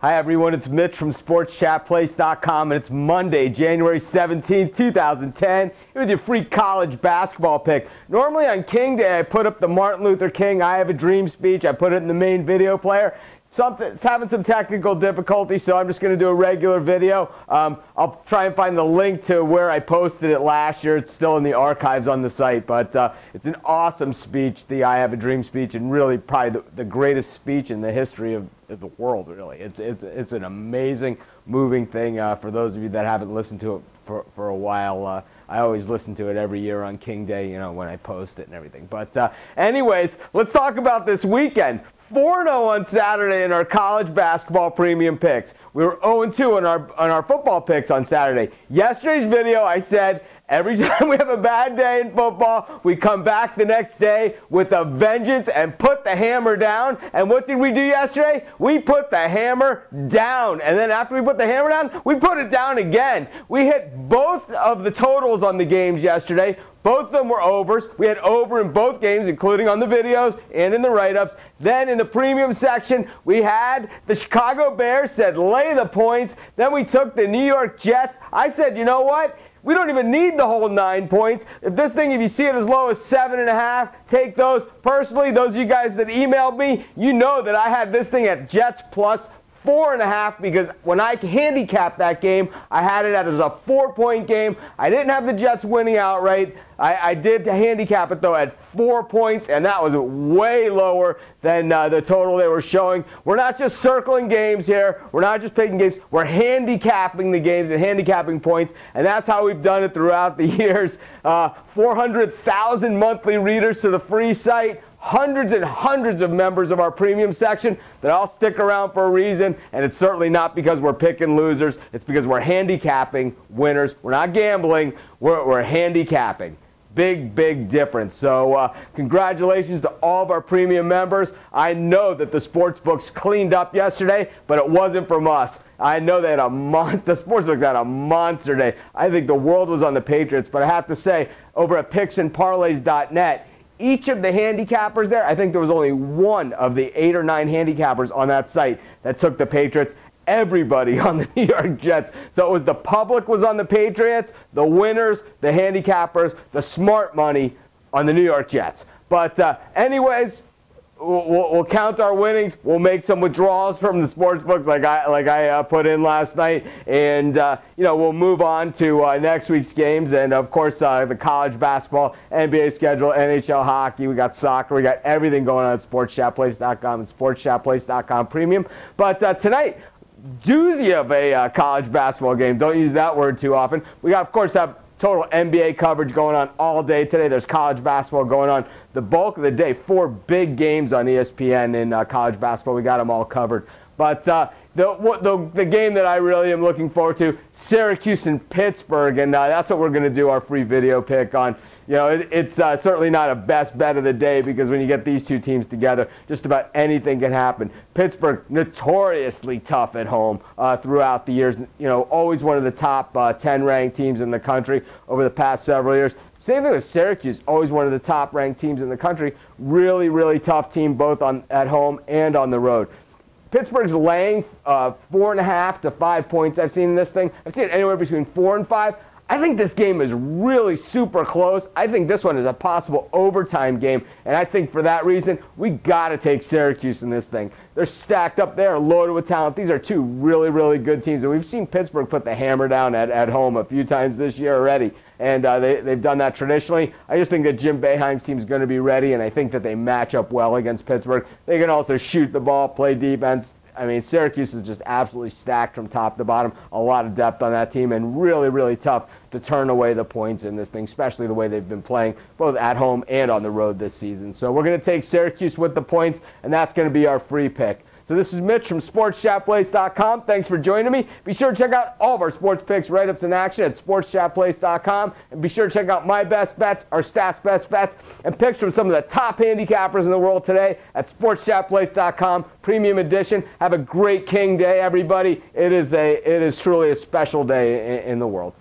Hi everyone, it's Mitch from SportsChatPlace.com, and it's Monday, January 17, 2010, with your free college basketball pick. Normally on King Day, I put up the Martin Luther King I Have a Dream speech. I put it in the main video player. It's having some technical difficulty, so I'm just going to do a regular video. I'll try and find the link to where I posted it last year. It's still in the archives on the site, but it's an awesome speech, the I Have a Dream speech, and really probably the greatest speech in the history of the world, really. It's an amazing, moving thing. For those of you that haven't listened to it for a while, I always listen to it every year on King Day, you know, when I post it and everything. But anyways, let's talk about this weekend. 4-0 on Saturday in our college basketball premium picks. We were 0-2 on our football picks on Saturday. Yesterday's video, I said, every time we have a bad day in football, we come back the next day with a vengeance and put the hammer down. And what did we do yesterday? We put the hammer down. And then after we put the hammer down, we put it down again. We hit both of the totals on the games yesterday. Both of them were overs. We had over in both games, including on the videos and in the write-ups. Then in the premium section, we had the Chicago Bears said lay the points. Then we took the New York Jets. I said, you know what? We don't even need the whole 9 points. If you see it as low as 7.5, take those. Personally, those of you guys that emailed me, you know that I had this thing at Jets plus 4.5, because when I handicapped that game, I had it as a 4-point game. I didn't have the Jets winning outright. I did handicap it, though, at 4 points, and that was way lower than the total they were showing. We're not just circling games here. We're not just picking games. We're handicapping the games and handicapping points, and that's how we've done it throughout the years. 400,000 monthly readers to the free site. Hundreds and hundreds of members of our premium section that all stick around for a reason, and it's certainly not because we're picking losers. It's because we're handicapping winners. We're not gambling. We're handicapping. Big difference. So congratulations to all of our premium members. I know that the sports books cleaned up yesterday, but it wasn't from us. I know they had the sportsbooks had a monster day. I think the world was on the Patriots, but I have to say, over at picksandparlays.net, each of the handicappers there, I think there was only one of the 8 or 9 handicappers on that site that took the Patriots. Everybody on the New York Jets. So it was the public was on the Patriots, the winners, the handicappers, the smart money on the New York Jets. But anyways, we'll count our winnings. We'll make some withdrawals from the sports books like I put in last night, and we'll move on to next week's games, and of course the college basketball, NBA schedule, NHL hockey. We got soccer. We got everything going on at SportsChatPlace.com and SportsChatPlace.com Premium. But tonight, doozy of a college basketball game. Don't use that word too often. We got, of course, have total NBA coverage going on all day today. There's college basketball going on the bulk of the day. 4 big games on ESPN in college basketball. We got them all covered. But the game that I really am looking forward to, Syracuse and Pittsburgh, and that's what we're going to do our free video pick on. You know, it's certainly not a best bet of the day, because when you get these two teams together, just about anything can happen. Pittsburgh, notoriously tough at home throughout the years. You know, always one of the top 10 ranked teams in the country over the past several years. Same thing with Syracuse, always one of the top ranked teams in the country. Really tough team, both at home and on the road. Pittsburgh's laying 4.5 to 5 points. I've seen this thing. I've seen it anywhere between 4 and 5. I think this game is really super close. I think this one is a possible overtime game, and I think for that reason, we got to take Syracuse in this thing. They're stacked up there, loaded with talent. These are two really good teams, and we've seen Pittsburgh put the hammer down at home a few times this year already, and they've done that traditionally. I just think that Jim Boeheim's team is going to be ready, and I think that they match up well against Pittsburgh. They can also shoot the ball, play defense. I mean, Syracuse is just absolutely stacked from top to bottom. A lot of depth on that team, and really tough to turn away the points in this thing, especially the way they've been playing both at home and on the road this season. So we're going to take Syracuse with the points, and that's going to be our free pick. So this is Mitch from SportsChatPlace.com. Thanks for joining me. Be sure to check out all of our sports picks, write-ups, in action at SportsChatPlace.com. And be sure to check out my best bets, our staff's best bets, and picks from some of the top handicappers in the world today at SportsChatPlace.com, Premium Edition. Have a great King Day, everybody. It is truly a special day in the world.